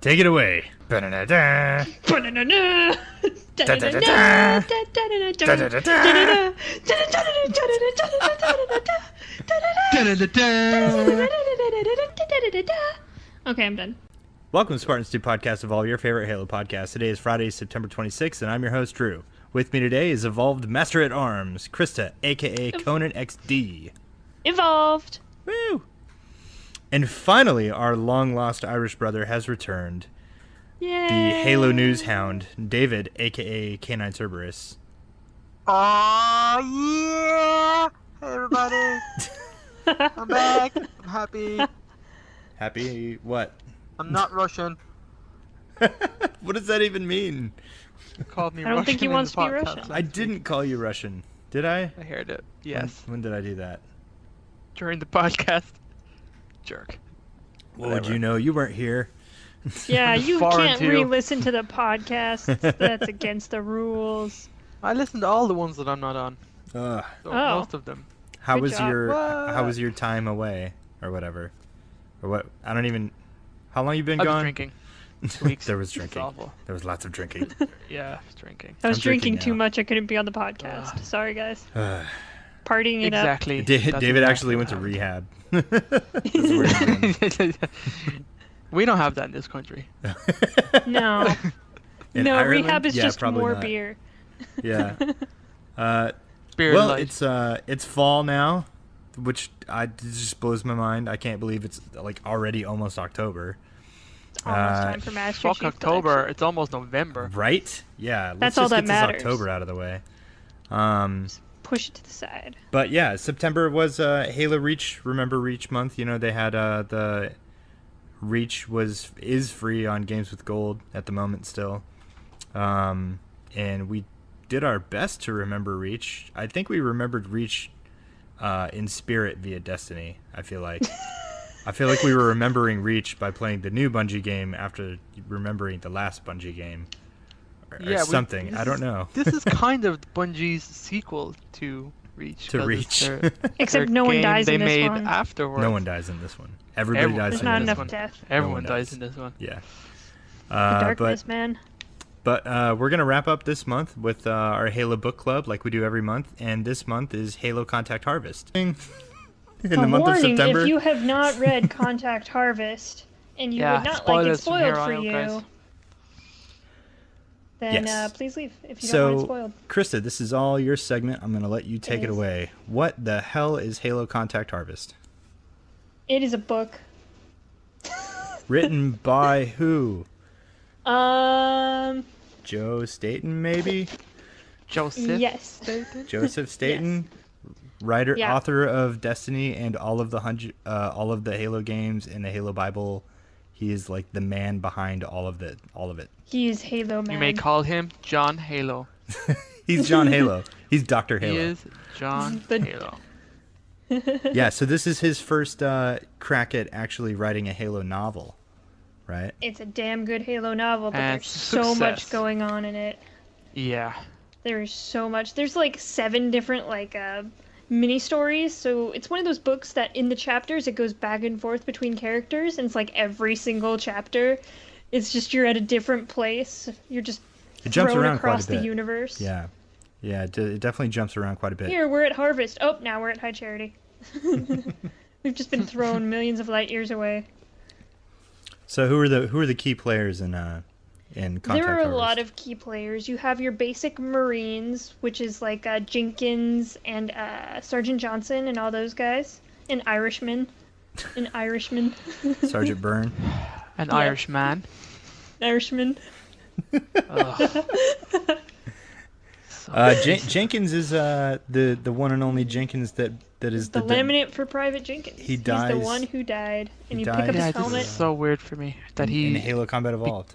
Take it away. Ba-da-da-da. Okay, I'm done. Welcome to Spartans 2 Podcast of all your favorite Halo podcasts. Today is Friday, September 26th, and I'm your host, Drew. With me today is Evolved Master at Arms, Krysta, a.k.a. Conan XD. Evolved! Woo! And finally, our long-lost Irish brother has returned. Yay! The Halo News Hound, David, a.k.a. Canine Cerberus. Oh, yeah! Hey, everybody. I'm back. I'm happy. Happy what? I'm not Russian. What does that even mean? You called me I don't Russian think he in wants the to be podcast Russian. last I week. didn't call you Russian. Did I? I heard it. Yes. When did I do that? During the podcast. Jerk. Well, would Whatever. you know? You weren't here. Yeah, you Foreign can't to you. re-listen to the podcast. That's against the rules. I listened to all the ones that I'm not on. Ugh. So Oh. most of them. How Good was job. your What? How was your time away or whatever? Or what? I don't even. How long you been I was gone? drinking. 2 weeks. There was It's drinking. awful. There was lots of drinking. Yeah, I was drinking. I was I'm drinking drinking too now. much. I couldn't be on the podcast. Ugh. Sorry, guys. Ugh. Partying it Exactly. David That's exactly actually what went to happened. rehab. That's where he's been. We don't have that in this country. up. No. In No, Ireland? rehab is Yeah, just probably more not. beer. Yeah. Beer Well, light. it's fall now, which it just blows my mind. I can't believe it's like already almost October. It's almost time for Master Fuck Chief October. Collection. It's almost November. Right? Yeah. Let's That's just all that get matters. this October out of the way. Push it to the side. But yeah, September was Halo Reach. Remember Reach month? You know they had the Reach is free on Games with Gold at the moment still, and we did our best to remember Reach. I think we remembered Reach in spirit via Destiny. I feel like we were remembering Reach by playing the new Bungie game after remembering the last Bungie game, or Yeah, something. I don't know. This is kind of Bungie's sequel to Reach. To 'cause Reach. it's their Except their no one game dies they in this made one. afterwards. No one dies in this one. Everybody Everyone- dies There's in not this enough one. death. Everyone No one dies dies. in this one. Yeah. The But darkness, man. But we're going to wrap up this month with our Halo book club like we do every month. And this month is Halo Contact Harvest. In the month of Warning, September. if you have not read Contact Harvest and you Yeah, would not like it spoilers from here spoiled for on you, out, guys. then Yes. please leave if you don't want it So, spoiled. Krista, this is all your segment. I'm going to let you take it is. away. What the hell is Halo Contact Harvest? It is a book. Written by who? Um, Joe Staten, maybe? Joseph. yes. Staten? Joseph Staten? Writer, Yeah. author of Destiny and all of the Halo games and the Halo Bible. He is like the man behind all of it. He is Halo Man. You may call him John Halo. He's John Halo. He's Dr. Halo. He is John The- Halo. Yeah, so this is his first crack at actually writing a Halo novel, right? It's a damn good Halo novel, but And there's so much success. going on in it. Yeah. There's so much. There's like 7 different mini stories. So it's one of those books that in the chapters it goes back and forth between characters, and it's like every single chapter, it's just you're at a different place. You're just It jumps thrown around across quite a the bit. universe. Yeah, it definitely jumps around quite a bit. Here we're at Harvest. Oh, now we're at High Charity. We've just been thrown millions of light years away. So who are the key players in Contact There are a Harvest? lot of key players. You have your basic Marines, which is like Jenkins and Sergeant Johnson and all those guys. An Irishman. Sergeant Byrne. An Yeah. Irish man. Irishman. Ugh. Jenkins is the one and only Jenkins that is The laminate for Private Jenkins. He He's dies- the one who died. And he you pick dies- up Yeah, his this helmet. is so weird for me that in he Halo Combat Evolved.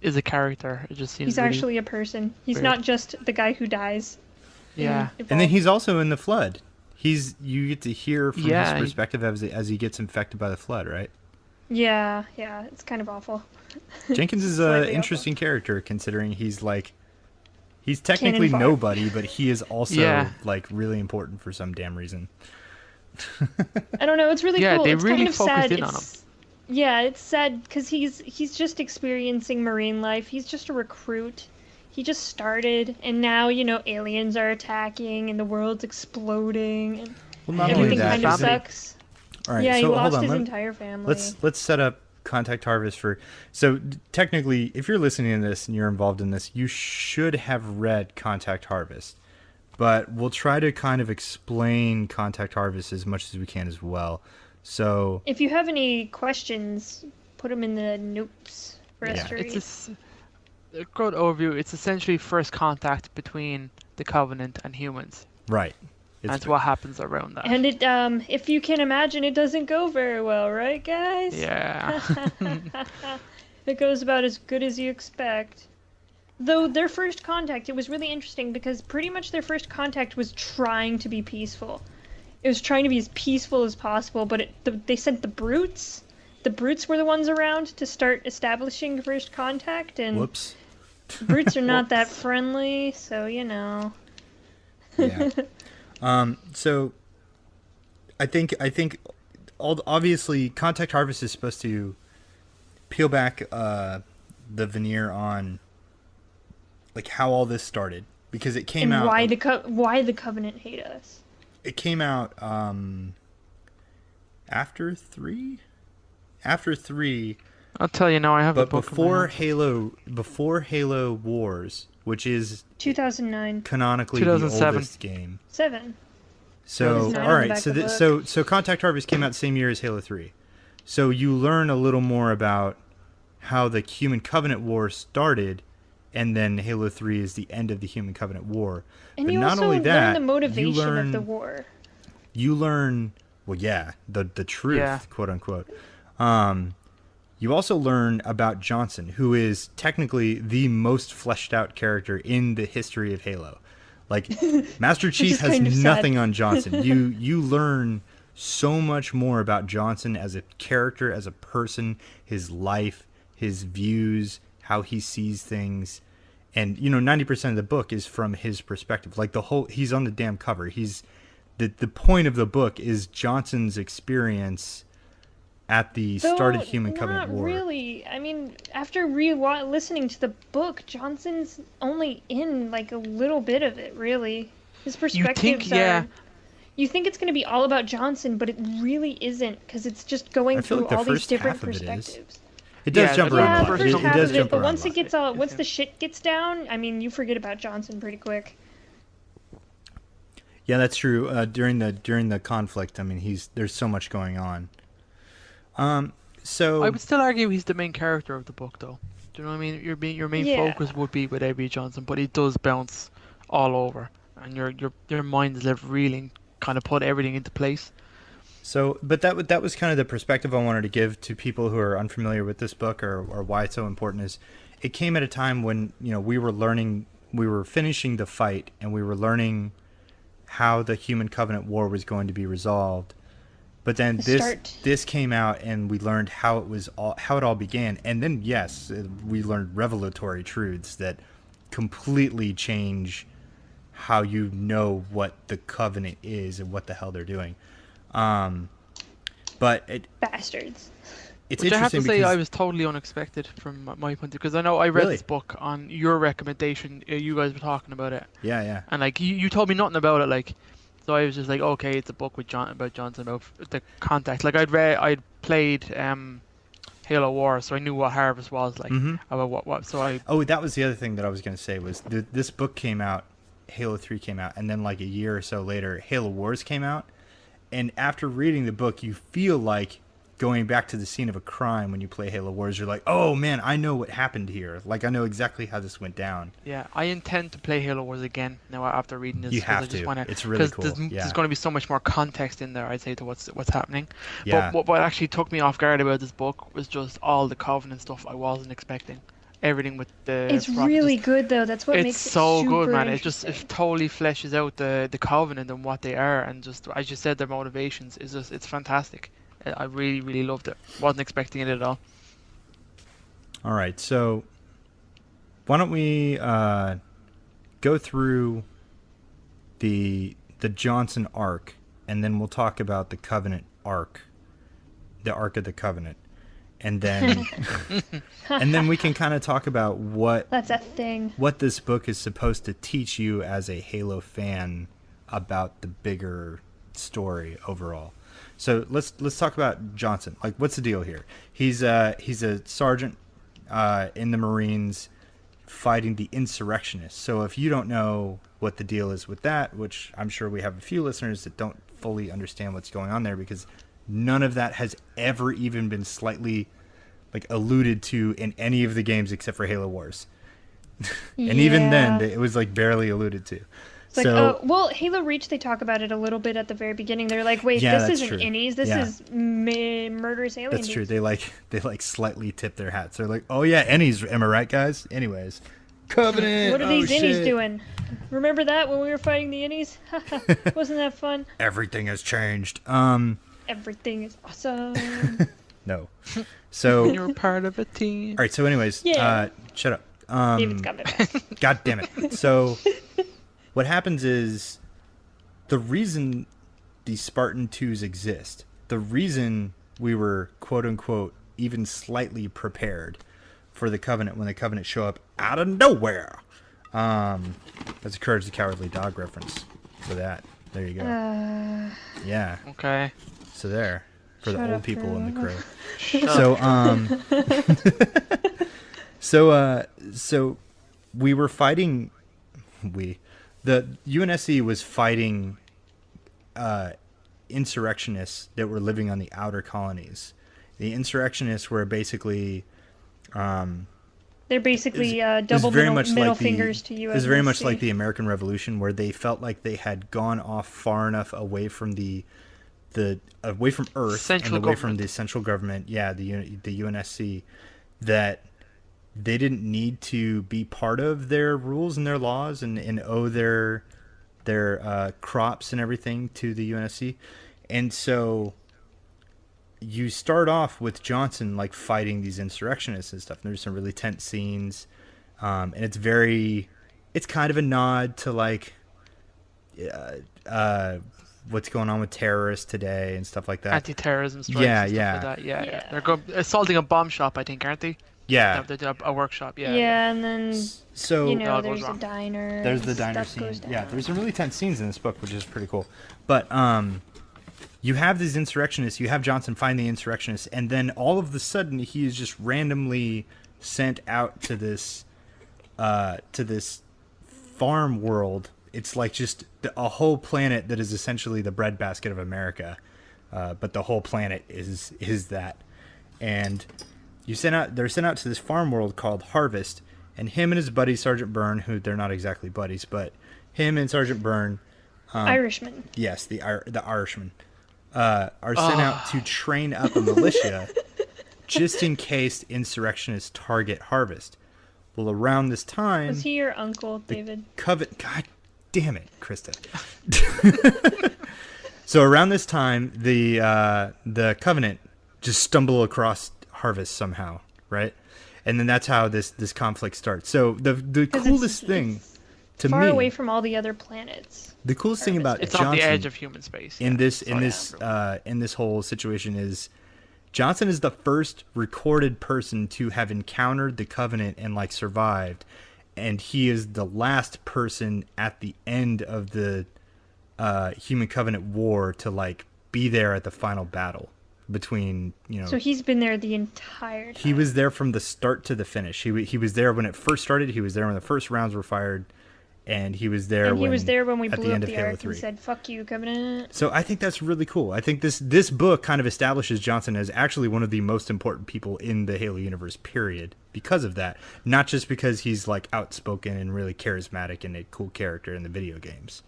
is a character. It just seems He's really, actually a person. He's weird. not just the guy who dies. in yeah. And then Evolved. he's also in the Flood. You get to hear from Yeah, his he- perspective as he gets infected by the Flood, right? Yeah, it's kind of awful. Jenkins is Slightly an awful. interesting character considering he's technically Cannon fodder. nobody, but he is also Yeah. like really important for some damn reason. I don't know. It's really Yeah, cool. they It's really kind of focused sad. in on It's- Yeah, it's sad because he's just experiencing marine life. He's just a recruit. He just started, and now aliens are attacking, and the world's exploding, and Well, And not he only everything loses his that, kind of is it, family. sucks. all right. Yeah, he So hold lost on. his entire family. Let's set up Contact Harvest for. So technically, if you're listening to this and you're involved in this, you should have read Contact Harvest. But we'll try to kind of explain Contact Harvest as much as we can as well. So If you have any questions, put them in the notes for us Yeah. to It's read. a good overview. It's essentially first contact between the Covenant and humans. right, And it's what happens around that. And it, if you can imagine, it doesn't go very well, right, guys? Yeah. It goes about as good as you expect. Though their first contact, it was really interesting because pretty much their first contact was trying to be peaceful. It was trying to be as peaceful as possible, but they sent the brutes. The brutes were the ones around to start establishing first contact, and Whoops. brutes are not that Whoops. friendly, so Yeah. So I think obviously Contact Harvest is supposed to peel back the veneer on like how all this started, because it came and out. why the Covenant hate us. It came out after 3. After 3, I'll tell you now, I have the but book. before Halo Wars, which is 2009. canonically the 2007. oldest game. 7. So 2009 all on the right, back so of the so Contact Harvest came out the same year as Halo 3. So you learn a little more about how the Human Covenant War started, and then Halo 3 is the end of the Human Covenant War. And But you not also only that, learn the motivation you learn, of the war. You learn, well, yeah, the truth, Yeah. quote unquote. You also learn about Johnson, who is technically the most fleshed out character in the history of Halo. Like, Master Chief is has kind of sad. nothing on Johnson. You learn so much more about Johnson as a character, as a person, his life, his views, how he sees things. And 90% of the book is from his perspective. Like he's on the damn cover. The point of the book is Johnson's experience at the start of Human Covenant Not War. really. I mean, after listening to the book, Johnson's only in like a little bit of it, really. His perspectives yeah. are. You think it's going to be all about Johnson, but it really isn't, because it's just going I feel through like the all these first different half of it is. perspectives. It does Yeah, jump the around Yeah, a the lot. first first It half does of jump it, but around once a it lot. gets once the shit gets down, I mean, you forget about Johnson pretty quick. Yeah, that's true. During the conflict, I mean, there's so much going on. So I would still argue he's the main character of the book, though. Do you know what I mean? Your main Yeah. focus would be with A.B. Johnson, but he does bounce all over, and your mind is left reeling, kind of put everything into place. but that was kind of the perspective I wanted to give to people who are unfamiliar with this book, or why it's so important. Is it came at a time when we were finishing the fight, and we were learning how the Human Covenant War was going to be resolved. But then this came out, and we learned how it all began, and then yes, we learned revelatory truths that completely change how you know what the Covenant is and what the hell they're doing. But Bastards. it's Which I have interesting to say, because I was totally unexpected from my point of view, because I know I read Really? this book on your recommendation. You guys were talking about it, yeah. and like you told me nothing about it, like. So I was just like, okay, it's a book with about Johnson, about the contact. Like I'd played Halo Wars, so I knew what Harvest was like, about what. So That was the other thing that I was going to say was this book came out, Halo 3 came out, and then like a year or so later, Halo Wars came out. And after reading the book, you feel like going back to the scene of a crime when you play Halo Wars. You're like, oh man, I know what happened here. Like I know exactly how this went down. yeah, I intend to play Halo Wars again now after reading this. You 'cause have I just to. Wanna, It's really cool. There's going to be so much more context in there, I'd say, to what's happening. Yeah. But what actually took me off guard about this book was just all the Covenant stuff I wasn't expecting. Everything with the. It's prophecies. really good though. That's what It's makes it so super good, man. It interesting. totally fleshes out the Covenant and what they are, and just as you said, their motivations is just it's fantastic. I really really loved it. Wasn't expecting it at all. All right, so why don't we go through the Johnson arc, and then we'll talk about the Covenant arc, the Ark of the Covenant. and then and then we can kind of talk about That's a thing. what this book is supposed to teach you as a Halo fan about the bigger story overall. So let's talk about Johnson. Like, what's the deal here? He's a sergeant in the Marines fighting the insurrectionists. So if you don't know what the deal is with that, which I'm sure we have a few listeners that don't fully understand what's going on there, because none of that has ever even been slightly like alluded to in any of the games except for Halo Wars. And even then, it was like barely alluded to. It's like, well, Halo Reach, they talk about it a little bit at the very beginning. They're like, wait, Yeah, this that's isn't true. innies. This Yeah. is murderous alien That's true. dudes. They slightly tip their hats. They're like, oh yeah, Ennies, am I right, guys? Anyways, Covenant. What are these shit. innies doing? Remember that when we were fighting the innies? Wasn't that fun? Everything has changed. Everything is awesome. No. So, all You're part of a team. right. So, anyways, Yeah. shut up. David's got my back. God damn it. So, what happens is the reason these Spartan 2s exist, the reason we were, quote unquote, even slightly prepared for the Covenant when the Covenant show up out of nowhere. That's a Courage the Cowardly Dog reference for that. There you go. Yeah. Okay. So there. For the Shut old up, people and the Drew. crow. So we were fighting. The UNSC was fighting insurrectionists that were living on the outer colonies. The insurrectionists were basically They're basically it was double very middle much fingers to you. It was very much like the American Revolution, where they felt like they had gone off far enough away from away from Earth Central and away from government. the central government. Yeah, the UNSC, that they didn't need to be part of their rules and their laws and owe their crops and everything to the UNSC, and so you start off with Johnson like fighting these insurrectionists and stuff. And there's some really tense scenes, and it's kind of a nod to like what's going on with terrorists today and stuff like that. Anti-terrorism strikes. Yeah, and stuff yeah. Like that. Yeah. Yeah. They're assaulting a bomb shop, I think, aren't they? Yeah. They did a workshop. Yeah. Yeah, and then So you It know all goes there's a wrong. diner. there's the and diner stuff goes scene. Yeah, down. there's some really tense scenes in this book, which is pretty cool. But you have these insurrectionists, you have Johnson find the insurrectionists, and then all of a sudden he is just randomly sent out to this farm world. It's like just a whole planet that is essentially the breadbasket of America, but the whole planet is that. And they're sent out to this farm world called Harvest, and him and his buddy Sergeant Byrne, who they're not exactly buddies, but him and Sergeant Byrne, Irishman. yes, the Irishman, are sent out to train up a militia just in case insurrectionists target Harvest. Well, around this time, Was he your uncle, David? God damn it, Krysta. So around this time, the Covenant just stumble across Harvest somehow, right? And then that's how this conflict starts. So the 'Cause coolest thing to Far me, away from all the other planets. the coolest thing about It's Johnson on the edge of human space. in yeah. this Sorry, in this whole situation is Johnson is the first recorded person to have encountered the Covenant and like survived, and he is the last person at the end of the Human Covenant War to like be there at the final battle between, you know. So he's been there the entire time. He was there from the start to the finish. He was there when it first started. He was there when the first rounds were fired, and he was there. And he was there when we at blew the up end of the Halo Ark 3. and said, "Fuck you, Covenant." So I think that's really cool. I think this book kind of establishes Johnson as actually one of the most important people in the Halo universe, period, because of that. Not just because he's like outspoken and really charismatic and a cool character in the video games.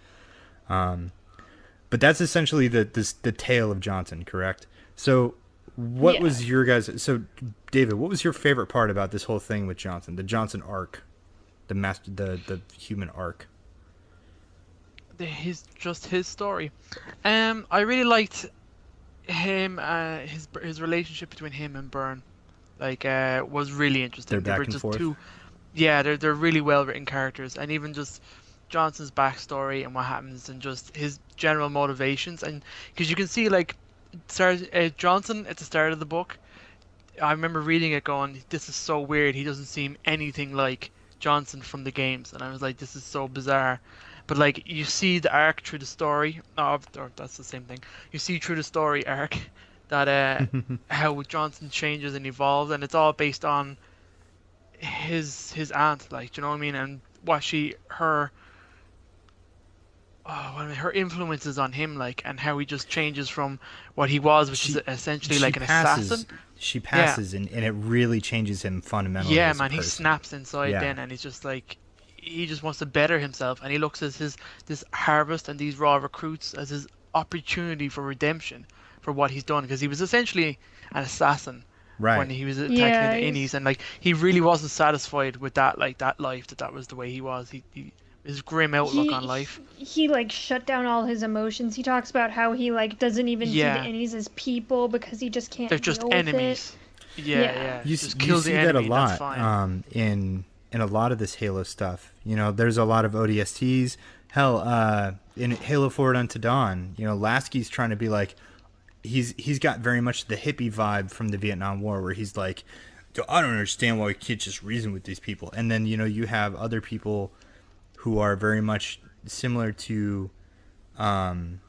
But that's essentially the tale of Johnson, correct? So what was your guys' so David, what was your favorite part about this whole thing with Johnson, the Johnson arc, the human arc? his story. I really liked him. His relationship between him and Byrne, was really interesting. Their back They were and just forth. two. Yeah, they're really well written characters, and even just Johnson's backstory and what happens, and just his general motivations, and because you can see Johnson at the start of the book, I remember reading it going, this is so weird. He doesn't seem anything like Johnson from the games. And I was like, this is so bizarre. But like, you see the arc through the story. Oh, or that's the same thing. You see through the story arc that how Johnson changes and evolves, and it's all based on his aunt. Like, do you know what I mean? And what her influences on him, like, and how he just changes from what he was, which is essentially like an assassin. She passes, and it really changes him fundamentally. Yeah, as a man, he person. snaps inside then, and he's just like, he just wants to better himself, and he looks at this harvest and these raw recruits as his opportunity for redemption for what he's done, because he was essentially an assassin when he was attacking the innies, and like, he really wasn't satisfied with that, like, that life, that was the way he was. He his grim outlook on life. He like shut down all his emotions. He talks about how he like doesn't even see the innies as people because he just can't. They're just deal enemies. With it. Yeah. You just see kill the that a enemy, lot that's fine. in a lot of this Halo stuff. You know, there's a lot of ODSTs. Hell, in Halo Forward Unto Dawn, you know, Lasky's trying to be like, he's got very much the hippie vibe from the Vietnam War, where he's like, I don't understand why we can't just reason with these people. And then, you know, you have other people who are very much similar to someone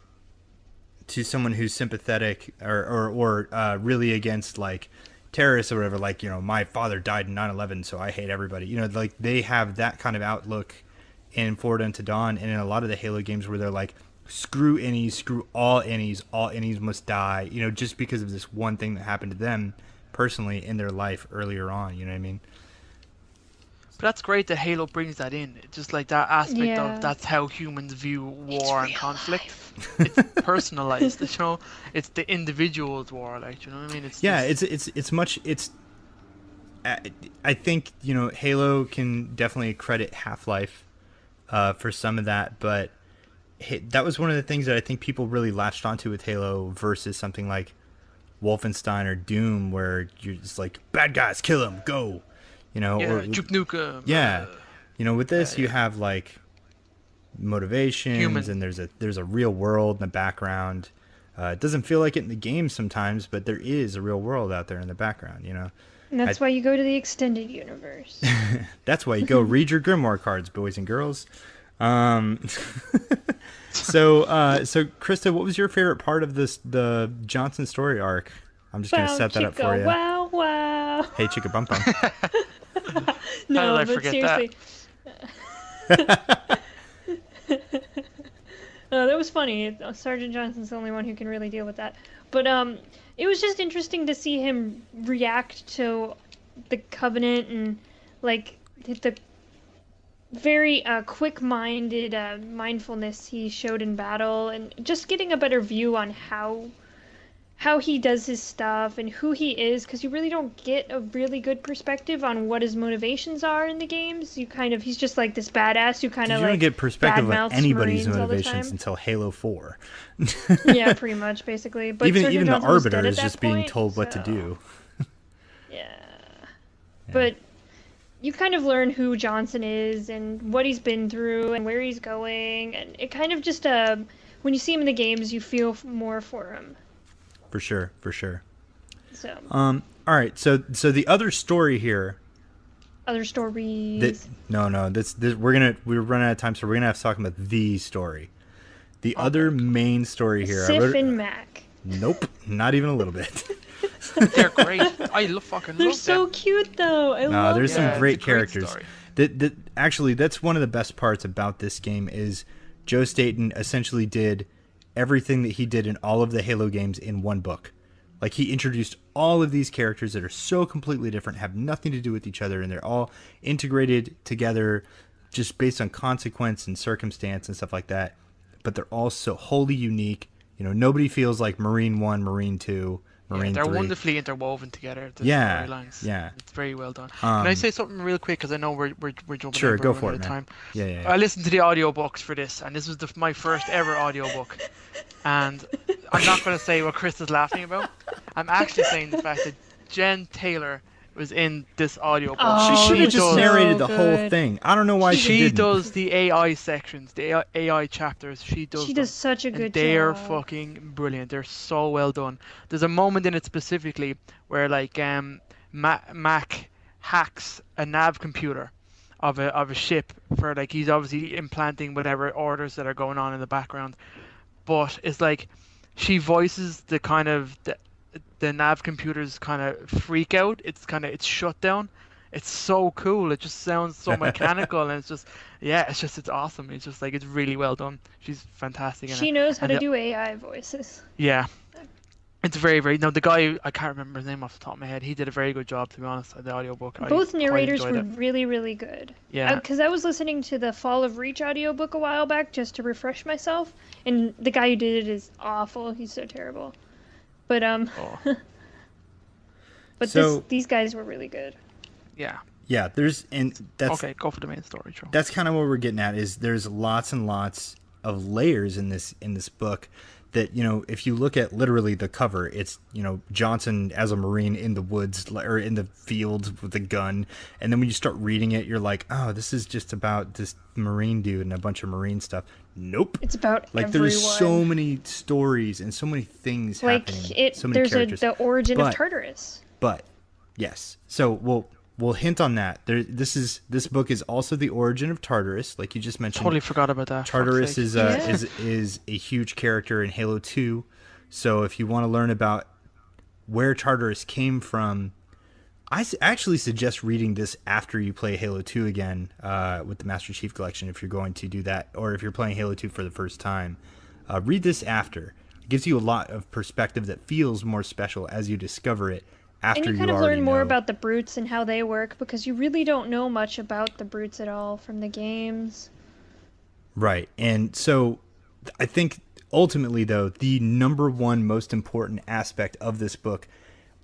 who's sympathetic or really against like terrorists or whatever. Like, you know, my father died in 9/11, so I hate everybody. You know, like they have that kind of outlook in Forward Unto Dawn and in a lot of the Halo games where they're like, screw innies, screw all innies must die. You know, just because of this one thing that happened to them personally in their life earlier on. You know what I mean? But that's great that Halo brings that in. It's just like that aspect of that's how humans view war and conflict. It's personalized, you know. It's the individual's war, like, you know what I mean? It's much. I think, you know, Halo can definitely credit Half-Life for some of that, but that was one of the things that I think people really latched onto with Halo versus something like Wolfenstein or Doom, where you're just like, bad guys, kill them, go. You know, or juke nuke 'em. You know, with this you have like motivations, and there's a real world in the background. It doesn't feel like it in the game sometimes, but there is a real world out there in the background. You know, and that's why you go to the extended universe. That's why you go read your grimoire cards, boys and girls. So Krysta, what was your favorite part of the Johnson story arc? I'm just gonna set that up for you. Wow, wow. Hey, chicka bum bum. No, How did I forget seriously. That was funny. Sergeant Johnson's the only one who can really deal with that. But it was just interesting to see him react to the Covenant and like the very quick-minded mindfulness he showed in battle, and just getting a better view on how he does his stuff and who he is, because you really don't get a really good perspective on what his motivations are in the games. He's just like this badass who kind of like, you don't get perspective on anybody's Marines motivations until Halo 4. Yeah, pretty much, basically. But even the Johnson was Arbiter dead at is that just being point, told what to so- do. Yeah. But you kind of learn who Johnson is and what he's been through and where he's going, and it kind of just when you see him in the games, you feel more for him. For sure. So. All right. So the other story here. Other stories. No. This we're running out of time, so we're gonna have to talk about the story. The other main story here. Sif and Mac. Nope, not even a little bit. They're great. I fucking They're love so them. cute, though. I love there's them. some great it's a great characters. story. Actually, that's one of the best parts about this game is Joe Staten essentially did everything that he did in all of the Halo games in one book. Like, he introduced all of these characters that are so completely different, have nothing to do with each other, and they're all integrated together just based on consequence and circumstance and stuff like that. But they're all so wholly unique. You know, nobody feels like Marine 1, Marine 2, Marine 3. They're wonderfully interwoven together. The storylines. Yeah. It's very well done. Can I say something real quick, because I know we're jumping Sure, over go a for bit it, of man. time. Yeah. I listened to the audiobooks for this, and this was my first ever audiobook. And I'm not going to say what Chris is laughing about. I'm actually saying the fact that Jen Taylor was in this audiobook. She Oh, should have it's just so narrated the whole good. thing. I don't know why she She didn't. does the AI sections, the AI chapters. She does She them, does such a and good they are job. fucking brilliant. They're so well done. There's a moment in it specifically where like Mac hacks a nav computer of a ship for like he's obviously implanting whatever orders that are going on in the background, but it's like she voices the kind of the nav computer's kind of freak out. It's shut down. It's so cool. It just sounds so mechanical, and it's awesome. It's just like it's really well done. She's fantastic in it. She knows how And to do AI voices. yeah, it's very very. No, the guy I can't remember his name off the top of my head. He did a very good job, to be honest. The audiobook. Both I quite narrators enjoyed were it. really, really good. Yeah. Because I was listening to the Fall of Reach audiobook a while back just to refresh myself, and the guy who did it is awful. He's so terrible. But Oh, So- these guys were really good. yeah. Yeah, that's Okay, go for the main story, Joe. that's kind of what we're getting at. Is there's lots and lots of layers in this book that, if you look at literally the cover, it's, Johnson as a Marine in the woods or in the fields with a gun. And then when you start reading it, you're like, oh, this is just about this Marine dude and a bunch of Marine stuff. Nope. It's about Like everyone. there's so many stories and so many things happening. So many there's characters. the origin of But- Tartarus. But yes, so we'll hint on that. This book is also the origin of Tartarus, like you just mentioned. Totally forgot about that. Tartarus Fuck's is sake. is a huge character in Halo 2. So if you want to learn about where Tartarus came from, actually suggest reading this after you play Halo 2 again with the Master Chief Collection, if you're going to do that, or if you're playing Halo 2 for the first time. Read this after. It gives you a lot of perspective that feels more special as you discover it after And you kind of already learn more know. about the brutes and how they work, because you really don't know much about the brutes at all from the games. Right. And so I think ultimately, though, the number one most important aspect of this book,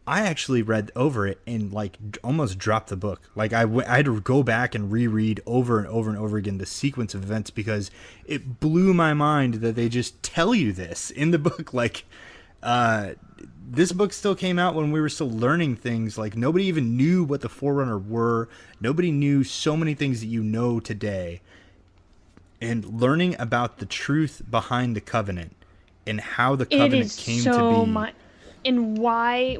I actually read over it and like almost dropped the book. Like I had to go back and reread over and over and over again the sequence of events, because it blew my mind that they just tell you this in the book. Like this book still came out when we were still learning things. Like nobody even knew what the Forerunner were. Nobody knew so many things that you know today. And learning about the truth behind the Covenant and how the It Covenant is came so to be. much, and why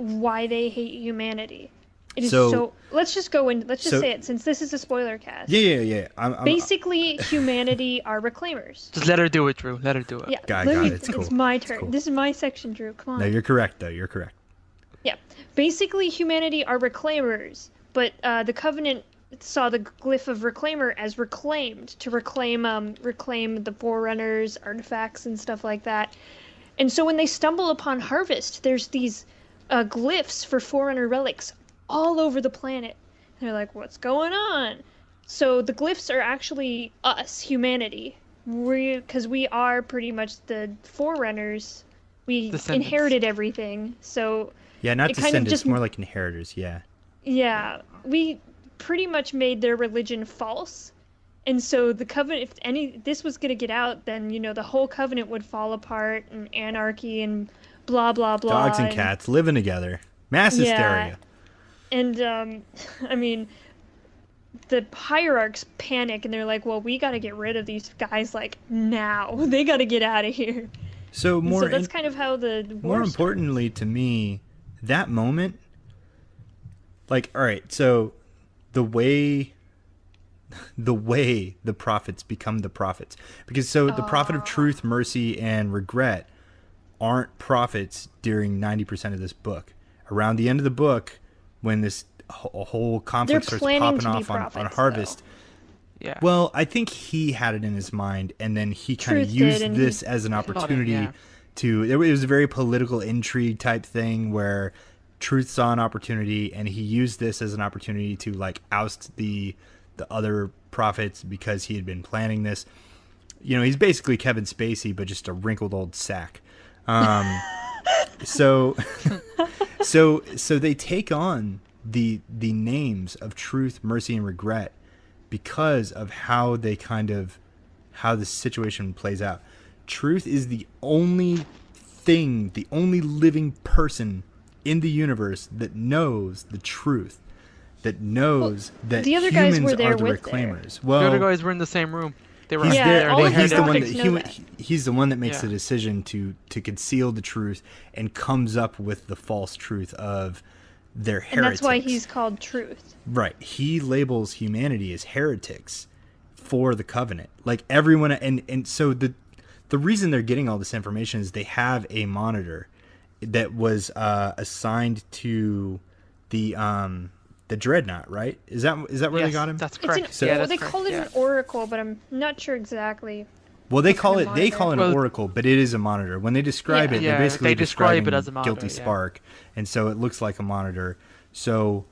they hate humanity. It is So- so. Let's just go in. Let's just so- say it, since this is a spoiler cast. Yeah. I'm Basically, humanity are reclaimers. Just let her do it, Drew. Let her do it. Yeah, Got let it. me- It's cool. my It's turn. cool. This is my section, Drew. Come on. No, you're correct, though. You're correct. Yeah, basically humanity are reclaimers, but the Covenant saw the glyph of reclaimer as reclaimed, to reclaim the Forerunners, artifacts, and stuff like that. And so when they stumble upon Harvest, there's these glyphs for Forerunner relics all over the planet. And they're like, what's going on? So the glyphs are actually us, humanity. Because we are pretty much the Forerunners. We Descendants. inherited everything, so... Yeah, not It kind of descendants, just- more like inheritors. Yeah. Yeah, we pretty much made their religion false. And so the Covenant, if this was going to get out, then, the whole Covenant would fall apart, and anarchy and blah, blah, blah. Dogs and cats living together. Mass Yeah. hysteria. And, I mean, the hierarchs panic, and they're like, well, we got to get rid of these guys, like, now. They got to get out of here. So And more so that's kind of how the war more importantly to me, that moment, like, all right, so the way the prophets become the prophets, because the prophet of truth, mercy, and regret aren't prophets during 90% of this book. Around the end of the book, when this whole conflict They're starts planning popping to be off on prophets, Harvest. Yeah. Well, I think he had it in his mind, and then he kind of Truth did, used and this he- as an Thought it, opportunity yeah. to. It was a very political intrigue type thing where Truth saw an opportunity, and he used this as an opportunity to like oust the other prophets because he had been planning this. He's basically Kevin Spacey, but just a wrinkled old sack. So they take on the names of truth, mercy, and regret because of how the situation plays out. Truth is the only thing, the only living person in the universe that knows the truth. that knows that the other guys humans were there are the with reclaimers. The Well, other guys were in the same room. They were he's Yeah, there. all Well, of he's the the one Arctics know that that. he's the one that makes Yeah. the decision to conceal the truth and comes up with the false truth of their heretics. And that's why he's called Truth. Right. He labels humanity as heretics for the covenant. Like everyone, and so the reason they're getting all this information is they have a monitor that was assigned to the dreadnought, right? Is that where they Yes, got him? That's It's correct. So- an, yeah, that's they correct. call it yeah. an oracle, but I'm not sure exactly. Well, they What call kind it of they call it an monitor? oracle, but it is a monitor. When they describe Yeah. it, Yeah, they're basically they describe it describing as a monitor, Guilty yeah. Spark, and so it looks like a monitor. So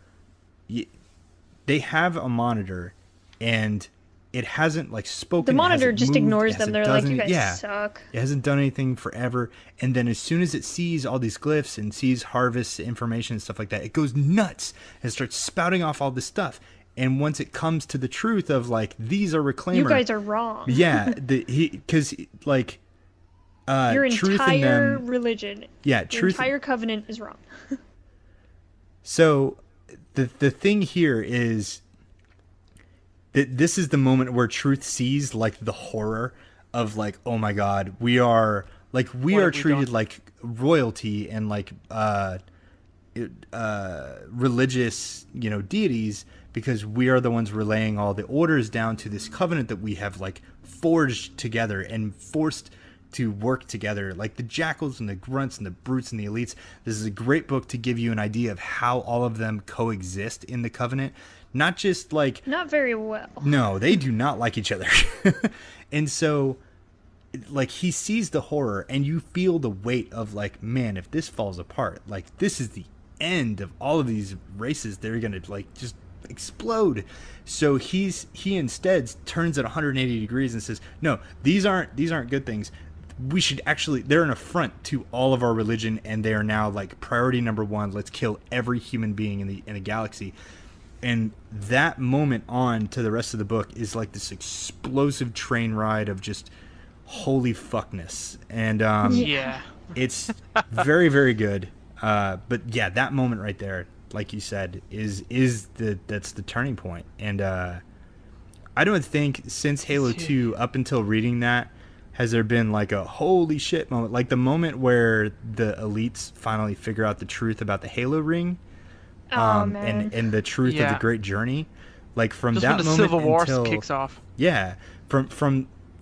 they have a monitor, and it hasn't like spoken. The it monitor hasn't just moved, ignores it them. hasn't They're done like, you any- guys yeah. suck. It hasn't done anything forever, and then as soon as it sees all these glyphs and sees harvest information and stuff like that, it goes nuts and starts spouting off all this stuff. And once it comes to the truth of like these are reclaimers, You guys are wrong. yeah, because like Your truth in entire them, religion, yeah, your truth. entire covenant is wrong. So the thing here is that this is the moment where truth sees like the horror of like, oh my god, we are What treated have we done? like royalty and like religious, deities, because we are the ones relaying all the orders down to this covenant that we have like forged together and forced to work together, like the jackals and the grunts and the brutes and the elites. This is a great book to give you an idea of how all of them coexist in the covenant. Not just like, Not very well. no, they do not like each other. And so like he sees the horror and you feel the weight of like, man, if this falls apart, like this is the end of all of these races. They're gonna like just explode. So he instead turns it 180 degrees and says, no, these aren't good things. We should actually, they're an affront to all of our religion, and they are now like priority number one. Let's kill every human being in the galaxy. And that moment on to the rest of the book is like this explosive train ride of just holy fuckness. And Yeah. it's very, very good. But yeah, that moment right there, like you said, that's the turning point. And I don't think since Halo 2 up until reading that has there been like a holy shit moment, like the moment where the elites finally figure out the truth about the Halo ring, Oh, man. and the truth of Yeah. the great journey. Like from Just that when the moment Civil War until kicks off. yeah, from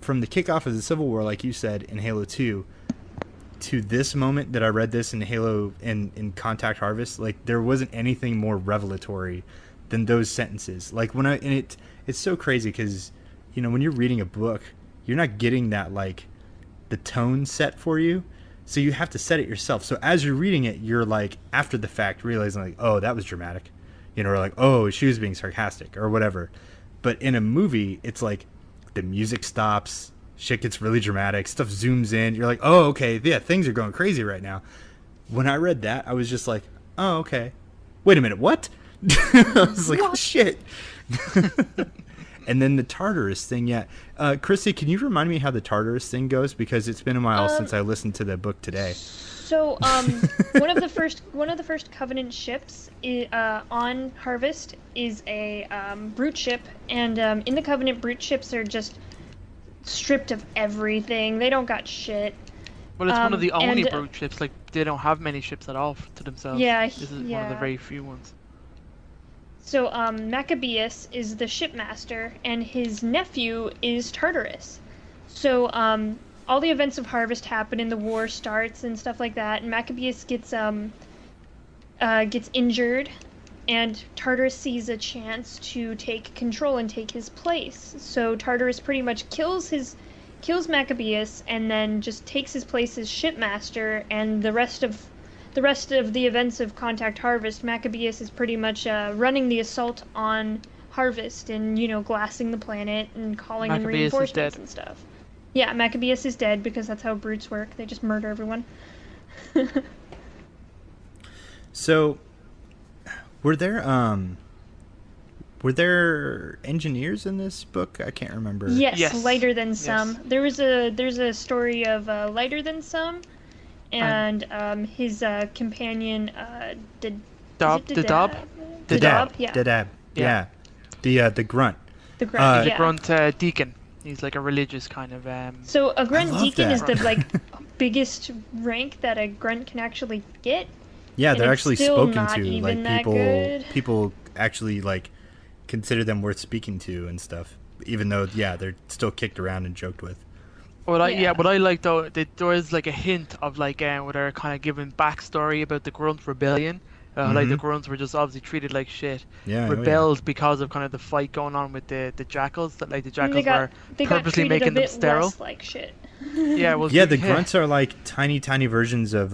the kickoff of the Civil War, like you said, in Halo 2, to this moment that I read this in Halo in Contact Harvest, like there wasn't anything more revelatory than those sentences. Like it's so crazy because when you're reading a book, you're not getting that like the tone set for you, so you have to set it yourself. So as you're reading it, you're like after the fact realizing like, oh, that was dramatic, or like, oh, she was being sarcastic or whatever. But in a movie, it's like the music stops, shit gets really dramatic, stuff zooms in, you're like, oh, okay, yeah, things are going crazy right now. When I read that, I was just like, oh, okay, wait a minute, what? I was like, oh, shit. And then the Tartarus thing, yeah. Krysta, can you remind me how the Tartarus thing goes? Because it's been a while since I listened to the book today. So, one of the first Covenant ships on Harvest is a brute ship, and in the Covenant, brute ships are just stripped of everything. They don't got shit. Well, it's one of the only and, brute ships. Like they don't have many ships at all to themselves. Yeah, This is one of the yeah. very few ones. So, Maccabeus is the shipmaster, and his nephew is Tartarus. So, all the events of Harvest happen, and the war starts and stuff like that. And Maccabeus gets injured, and Tartarus sees a chance to take control and take his place. So Tartarus pretty much kills Maccabeus, and then just takes his place as shipmaster. And the rest of the events of Contact Harvest, Maccabeus is pretty much running the assault on Harvest and glassing the planet and calling in Maccabeus is reinforcements dead. and stuff. Yeah, Maccabeus is dead because that's how brutes work. They just murder everyone. So, were there engineers in this book? I can't remember. Yes, Lighter Than Yes. Some. There's a story of Lighter Than Some, and his companion Dab. Dadab. Yeah. Dadab. Yeah. Yeah. The grunt. The grunt. The Yeah. grunt deacon. He's like a religious kind of. So a grunt love deacon is that. the like biggest rank that a grunt can actually get. Yeah, And they're it's actually still spoken not to. even Like that people, good. people actually like consider them worth speaking to and stuff. Even though, yeah, they're still kicked around and joked with. What Yeah. I like though, there is like a hint of like where they're kind of giving backstory about the Grunt rebellion. Like the Grunts were just obviously treated like shit, Yeah, rebelled because of kind of the fight going on with the jackals. That like the jackals were they purposely got treated making a them bit sterile. less like shit. Yeah, well, Yeah, the grunts are like tiny versions of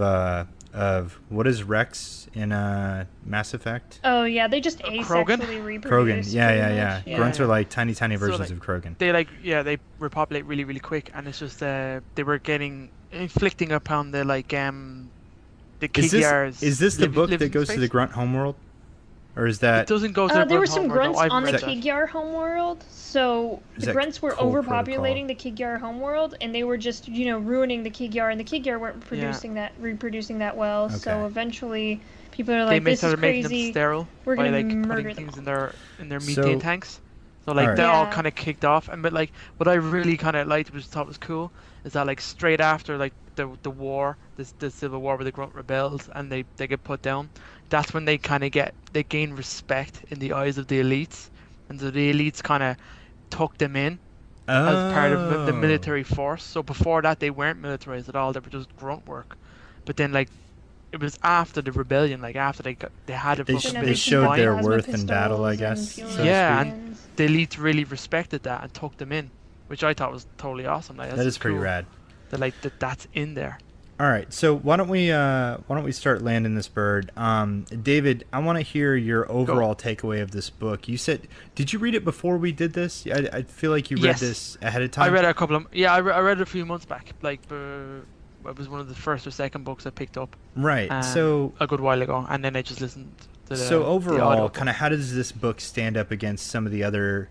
what is Rex in Mass Effect? Oh yeah, they just Krogan? asexually reproduce. Krogan. Yeah, pretty yeah. much. Grunts Yeah. are like tiny versions like, of Krogan. They repopulate really really quick, and it's just they were getting inflicting upon the like the Kigyars. Is this the book live that in goes to space? the grunt homeworld? Or is It that doesn't go to the There were Grunt some homeworld, no, grunts I haven't on the read that. Kigyar homeworld, so Is the that grunts were Cole overpopulating the Kigyar homeworld, and they were just ruining the Kigyar, and the Kigyar weren't reproducing that well. Okay. So eventually, people are They like, "This is started making them crazy. sterile We're by gonna like murder putting them things all." in their So- methane tanks. So like Alright. that all Yeah. kind of kicked off, and but like what I really kind of liked, which I thought was cool, is that like straight after like the war, the civil war where the Grunt rebelled and they get put down, that's when they kind of they gain respect in the eyes of the elites, and so the elites kind of took them in as part of the military force. So before that they weren't militarized at all; they were just grunt work. But then like it was after the rebellion, like after they had a They, fucking sh- now they they showed can their plasma worth in battle, I pistols guess. and So fuel Yeah, to speak. guns. the elites really respected that and took them in, which I thought was totally awesome. Like, That that's is pretty cool rad. That like that's in there. All right, so why don't we start landing this bird? David, I want to hear your overall takeaway of this book. You said, did you read it before we did this? I feel like you read Yes. this ahead of time. I read it a couple of I read it a few months back. Like it was one of the first or second books I picked up. Right. So a good while ago, and then I just listened to the. so overall, audio kind of how does this book stand up against some of the other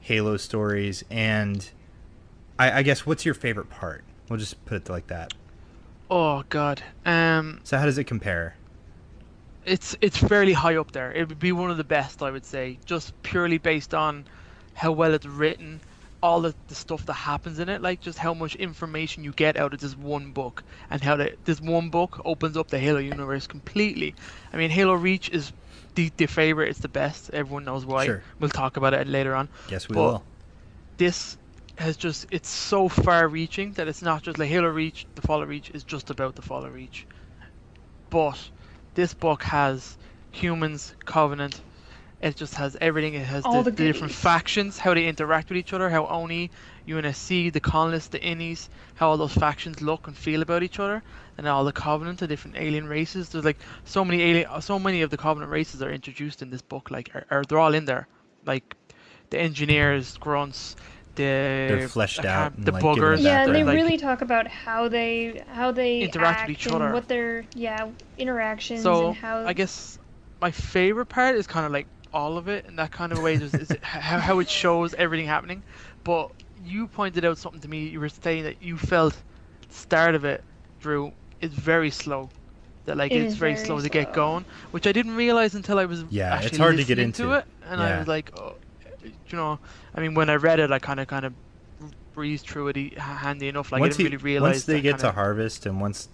Halo stories? And I guess what's your favorite part? We'll just put it like that. Oh God. So how does it compare? It's fairly high up there. It would be one of the best, I would say, just purely based on how well it's written, all the stuff that happens in it, like just how much information you get out of this one book, and how this one book opens up the Halo universe completely. I mean, Halo Reach is the favorite. It's the best. Everyone knows why. Sure. We'll talk about it later on. Yes, we But will. This has just, it's so far reaching that it's not just like Halo Reach, the Fall of Reach is just about the Fall of Reach. But this book has humans, Covenant, it just has everything. It has All the the different goodies. factions, how they interact with each other, how Oni, UNSC, the colonists, the Innies, how all those factions look and feel about each other, and all the Covenant, the different alien races. There's like so many of the Covenant races are introduced in this book. Like, they're all in there, like the engineers, grunts, They're fleshed out and, the like, given a buggers. Yeah, and they background. like, really talk about how they Interact act with each and other. what their interactions So and how I guess my favorite part is kind of like all of it in that kind of way, just is how it shows everything happening. But you pointed out something to me. You were saying that you felt the start of it, Drew, is very slow. That like It it's is very very slow to get slow. going, which I didn't realize until I was Yeah, it's actually hard to get listening into. to it, and I Yeah. was like, oh, I mean, when I read it, I kind of breezed through it handy enough. Like I didn't really realize. Once they that get to kinda- harvest and once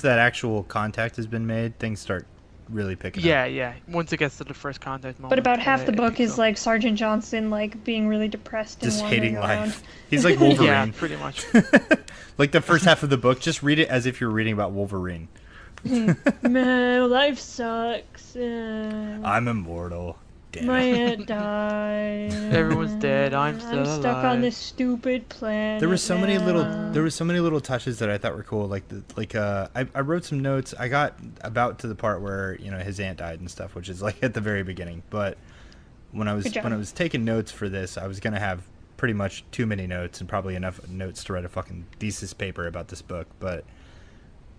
that actual contact has been made, things start really picking up. Yeah. Once it gets to the first contact moment. but about half the it book picks is up. like Sergeant Johnson like being really depressed and Just wandering hating around. life. He's like Wolverine. Yeah, pretty much. Like the first half of the book, just read it as if you're reading about Wolverine. Man, life sucks. I'm immortal. Damn My it. aunt died. Everyone's dead, I'm still stuck on alive. this stupid planet. There were so many now. little touches that I thought were cool. I wrote some notes. I got about to the part where his aunt died and stuff, which is like at the very beginning. But when I Good job. was taking notes for this, I was gonna have pretty much too many notes and probably enough notes to write a fucking thesis paper about this book. But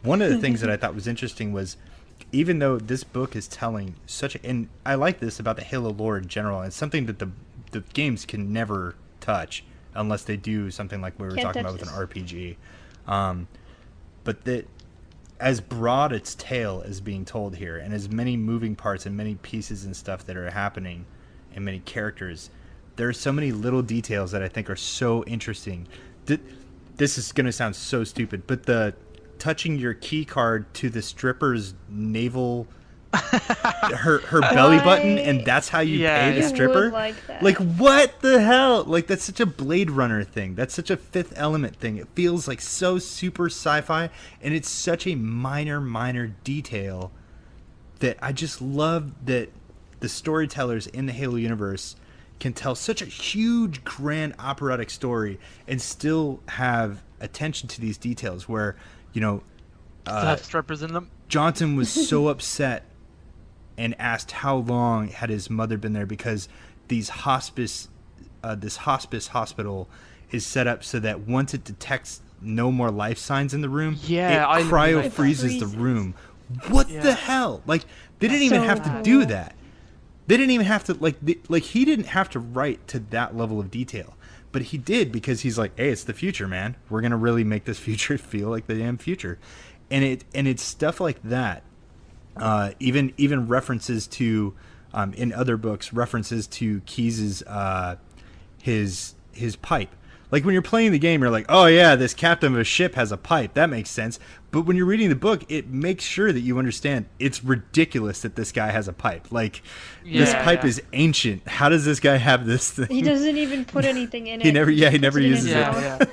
one of the things that I thought was interesting was, even though this book is telling and I like this about the Halo lore in general, it's something that the games can never touch unless they do something like we were Can't talking about touch with an RPG. But that as broad its tale is being told here, and as many moving parts and many pieces and stuff that are happening, and many characters, there are so many little details that I think are so interesting. This is going to sound so stupid, but the touching your key card to the stripper's navel, her belly button, and that's how you pay the stripper. Like, what the hell? Like, that's such a Blade Runner thing. That's such a Fifth Element thing. It feels like so super sci-fi, and it's such a minor detail that I just love that the storytellers in the Halo universe can tell such a huge, grand, operatic story and still have attention to these details where, you know, still have strippers in them. Johnson was so upset and asked how long had his mother been there, because this hospice hospital is set up so that once it detects no more life signs in the room, it cryo freezes the room. What the hell? Like, they didn't even have to do that. They didn't even have to, like he didn't have to write to that level of detail, but he did, because he's like, hey, it's the future, man. We're gonna really make this future feel like the damn future, and it's stuff like that. Even references to, in other books, references to Keyes's his pipe. Like, when you're playing the game, you're like, oh yeah, this captain of a ship has a pipe. That makes sense. But when you're reading the book, it makes sure that you understand it's ridiculous that this guy has a pipe. Like, this pipe is ancient. How does this guy have this thing? He doesn't even put anything in it. He never uses it. Yeah.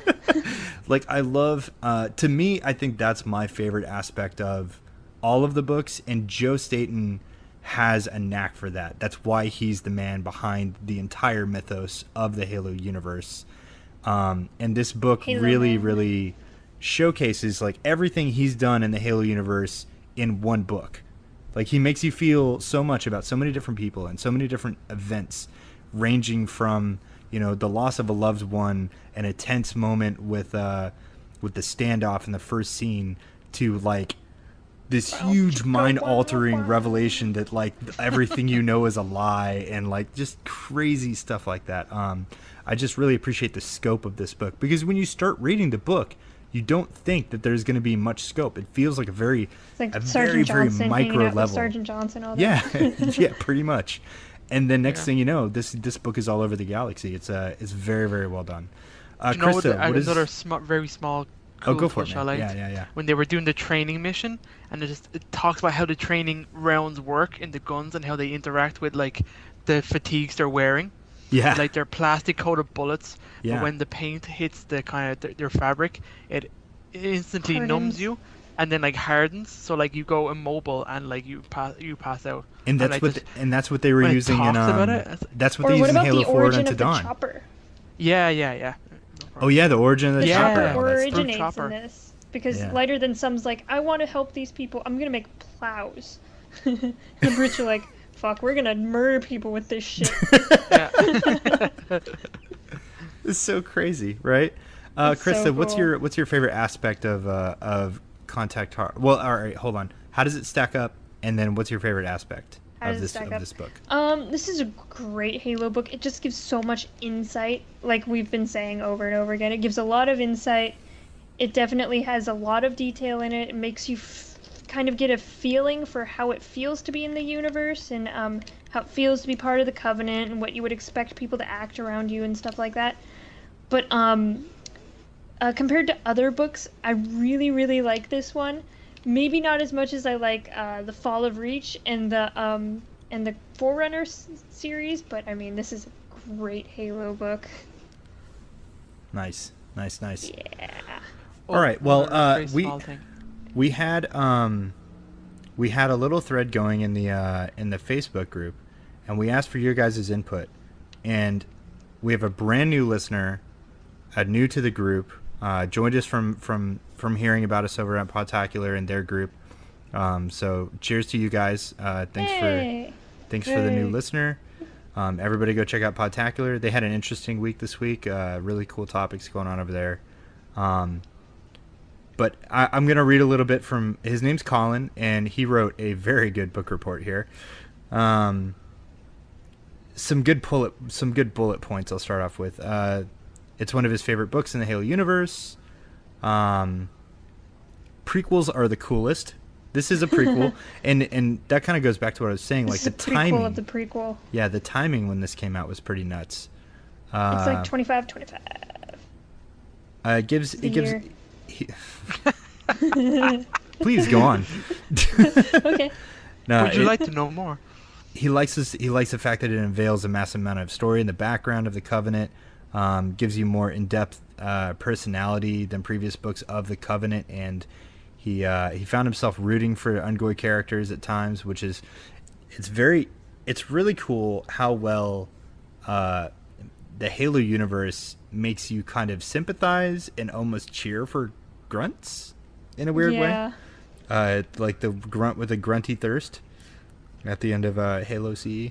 Like, I love, to me, I think that's my favorite aspect of all of the books, and Joe Staten has a knack for that. That's why he's the man behind the entire mythos of the Halo universe. And this book really showcases, like, everything he's done in the Halo universe in one book. Like, he makes you feel so much about so many different people and so many different events, ranging from, you know, the loss of a loved one and a tense moment with the standoff in the first scene, to, like, this huge mind-altering revelation that, like, everything you know is a lie, and, like, just crazy stuff like that. I just really appreciate the scope of this book, because when you start reading the book, you don't think that there's going to be much scope. It feels like a very micro level. Sergeant Johnson, all that. Yeah, yeah, pretty much. And then next thing you know, this book is all over the galaxy. It's very, very well done. Krysta, another very small. Cool go for it, man. Yeah. When they were doing the training mission, and it talks about how the training rounds work in the guns and how they interact with, like, the fatigues they're wearing. Yeah. Like, they're plastic coated bullets. Yeah. But when the paint hits the kind of their fabric, it instantly numbs you, and then, like, hardens. So, like, you go immobile and, like, you pass out. And that's what they were using in that's what they used in Halo 4 and Until Dawn. Chopper? Yeah. Oh yeah, the origin of the chopper. The chopper originates in this, because Lighter Than Some's like, I want to help these people. I'm gonna make plows. And Brits are like, fuck, we're gonna murder people with this shit. It's so crazy, right? Krysta, so cool. what's your favorite aspect of Contact Heart? Well, all right, hold on. How does it stack up? And then what's your favorite aspect of this book? This is a great Halo book. It just gives so much insight, like we've been saying over and over again. It gives a lot of insight. It definitely has a lot of detail in it. It makes you kind of get a feeling for how it feels to be in the universe, and how it feels to be part of the Covenant, and what you would expect people to act around you and stuff like that. But compared to other books, I really, really like this one. Maybe not as much as I like the Fall of Reach and the Forerunner series, but I mean, this is a great Halo book. Nice. Yeah. All right. Well, we had a little thread going in the Facebook group, and we asked for your guys' input, and we have a brand new listener, new to the group, joined us from hearing about us over at Podtacular and their group. So cheers to you guys. Thanks for the new listener. Everybody go check out Podtacular. They had an interesting week this week. Really cool topics going on over there. But I'm going to read a little bit from, his name's Colin, and he wrote a very good book report here. Some good bullet points I'll start off with. It's one of his favorite books in the Halo universe. prequels are the coolest. This is a prequel, and that kind of goes back to what I was saying. This Like is the a prequel timing of the prequel. Yeah, the timing when this came out was pretty nuts. It's like 25. It gives The year. Please go on. Okay. No, Would you like to know more? He likes the fact that it unveils a massive amount of story in the background of the Covenant. Gives you more in-depth personality than previous books of the Covenant, and he found himself rooting for Ungoy characters at times, which is it's really cool how well the Halo universe makes you kind of sympathize and almost cheer for grunts in a weird way. Like the grunt with a grunty thirst at the end of Halo CE.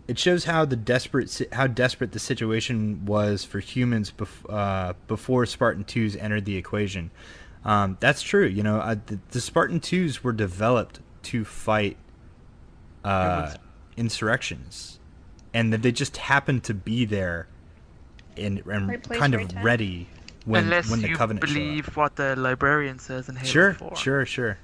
It shows how desperate the situation was for humans before Spartan 2s entered the equation. That's true. You know, the Spartan 2s were developed to fight insurrections, and that they just happened to be there and Right place, kind right of time. ready when the Covenant showed up. Unless you believe what the librarian says in Halo 4. Sure.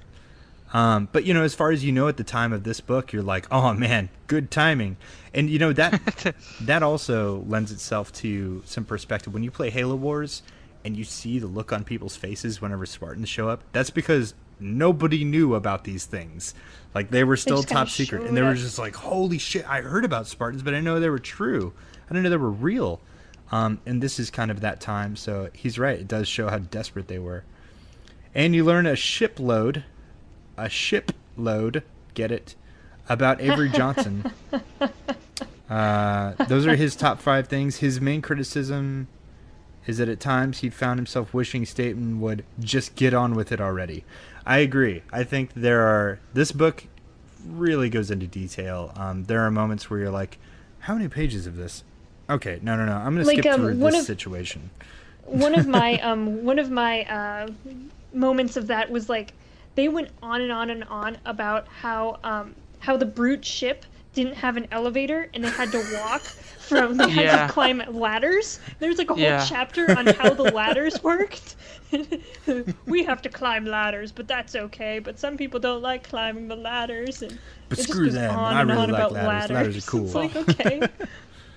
But, you know, as far as you know at the time of this book, you're like, oh, man, good timing. And, you know, that also lends itself to some perspective. When you play Halo Wars and you see the look on people's faces whenever Spartans show up, that's because nobody knew about these things. Like, they were still just kinda top secret. showed And they were up. just like, holy shit, I heard about Spartans, but I didn't know they were true. I didn't know they were real. And this is kind of that time. So he's right. It does show how desperate they were. And you learn a shipload, get it, about Avery Johnson. Those are his top 5 things. His main criticism is that at times he found himself wishing Staten would just get on with it already. I agree. I think this book really goes into detail. There are moments where you're like, how many pages of this? Okay, no. I'm going to skip through this situation. One of my moments of that was like they went on and on and on about how the brute ship didn't have an elevator and they had to walk they had to climb ladders. There's like a whole chapter on how the ladders worked. We have to climb ladders, but that's okay. But some people don't like climbing the ladders, and But it just screw goes them. on I and really on like about ladders. Ladders are cool. It's like, okay.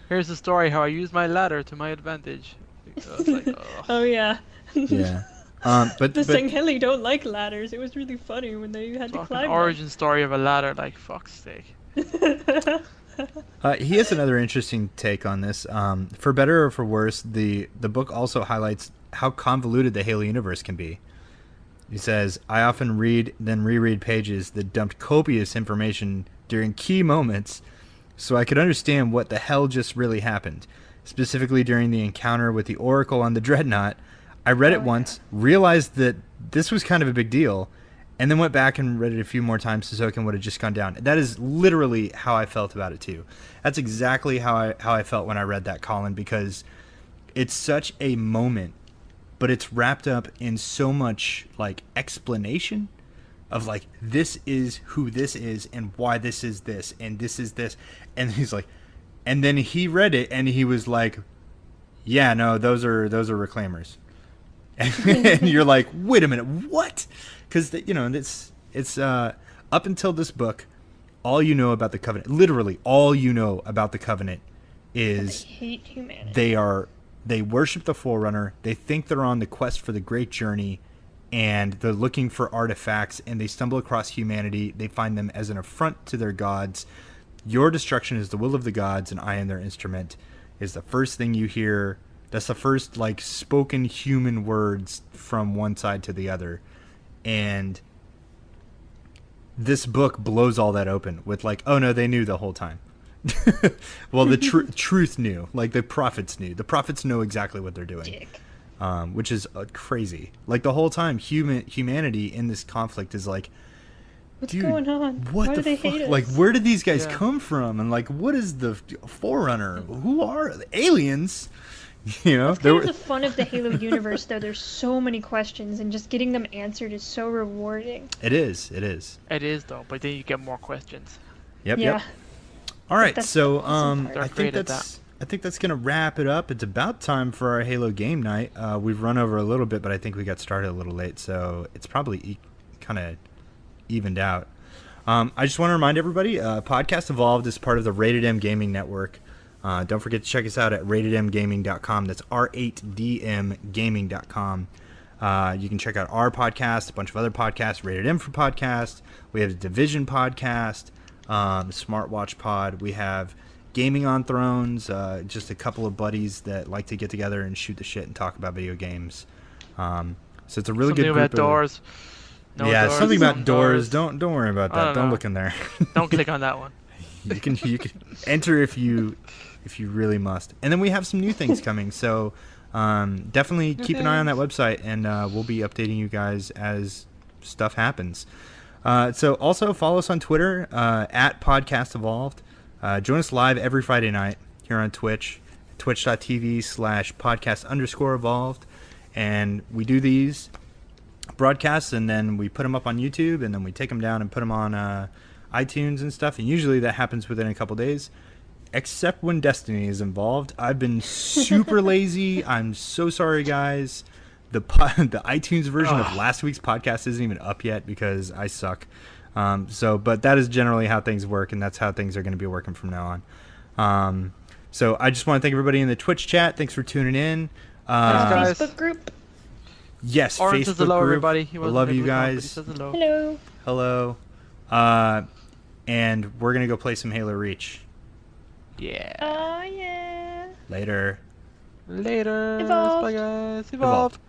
Here's the story how I used my ladder to my advantage. I was like, Oh yeah. Yeah. But The Sangheli don't like ladders. It was really funny when they had to fucking climb origin story of a ladder, like fuck's sake. them. he has another interesting take on this. For better or for worse, the book also highlights how convoluted the Halo universe can be. He says, I often read, then reread pages that dumped copious information during key moments so I could understand what the hell just really happened. Specifically during the encounter with the Oracle on the Dreadnought, I read it once, realized that this was kind of a big deal, and then went back and read it a few more times to soak in what had just gone down. That is literally how I felt about it too. That's exactly how I felt when I read that, Colin, because it's such a moment, but it's wrapped up in so much like explanation of like, this is who this is and why this is this and this is this. And he's like, and then he read it and he was like, yeah, no, those are reclaimers. And you're like, wait a minute, what? Because you know, it's up until this book, all you know about the Covenant, literally all you know about the Covenant, is They hate humanity. They worship the Forerunner. They think they're on the quest for the Great Journey, and they're looking for artifacts. And they stumble across humanity. They find them as an affront to their gods. Your destruction is the will of the gods, and I am their instrument. Is the first thing you hear. That's the first like spoken human words from one side to the other. And this book blows all that open with like, oh no, they knew the whole time. Well, the truth knew. Like the prophets knew. The prophets know exactly what they're doing. Which is crazy. Like the whole time, humanity in this conflict is like, What's dude, going on? What Why the do they fuck? hate us? Like, where did these guys come from? And like, what is the Forerunner? Who are the aliens? You know, That's kind of the fun of the Halo universe, though. There's so many questions, and just getting them answered is so rewarding. It is. It is though, but then you get more questions. Yep. Yeah. Yep. All right, That's so the awesome part. I think They're afraid of that's I think that's going to wrap it up. It's about time for our Halo game night. We've run over a little bit, but I think we got started a little late, so it's probably kind of evened out. I just want to remind everybody, Podcast Evolved is part of the Rated M Gaming Network. Don't forget to check us out at ratedmgaming.com. That's R8DMgaming.com. You can check out our podcast, a bunch of other podcasts, Rated M for Podcast. We have a Division podcast, Smartwatch Pod. We have Gaming on Thrones, just a couple of buddies that like to get together and shoot the shit and talk about video games. So it's a really good group. Something about doors. No yeah, doors, something about some doors. Don't worry about that. Don't look in there. Don't click on that one. You can enter if you really must. And then we have some new things coming. So definitely keep an eye on that website, and we'll be updating you guys as stuff happens. So also follow us on Twitter at Podcast Evolved. Join us live every Friday night here on Twitch, twitch.tv/podcast_evolved. And we do these broadcasts, and then we put them up on YouTube, and then we take them down and put them on iTunes and stuff. And usually that happens within a couple days, except when Destiny is involved. I've been super lazy. I'm so sorry, guys. The iTunes version of last week's podcast isn't even up yet because I suck. But that is generally how things work, and that's how things are going to be working from now on. So I just want to thank everybody in the Twitch chat. Thanks for tuning in. Thanks, guys. Facebook group. Yes, Orange Facebook says hello, group. everybody. I love you guys. Hello. Hello. And we're going to go play some Halo Reach. Yeah. Oh, yeah. Later. Later. Evolved. Bye, guys. Evolved.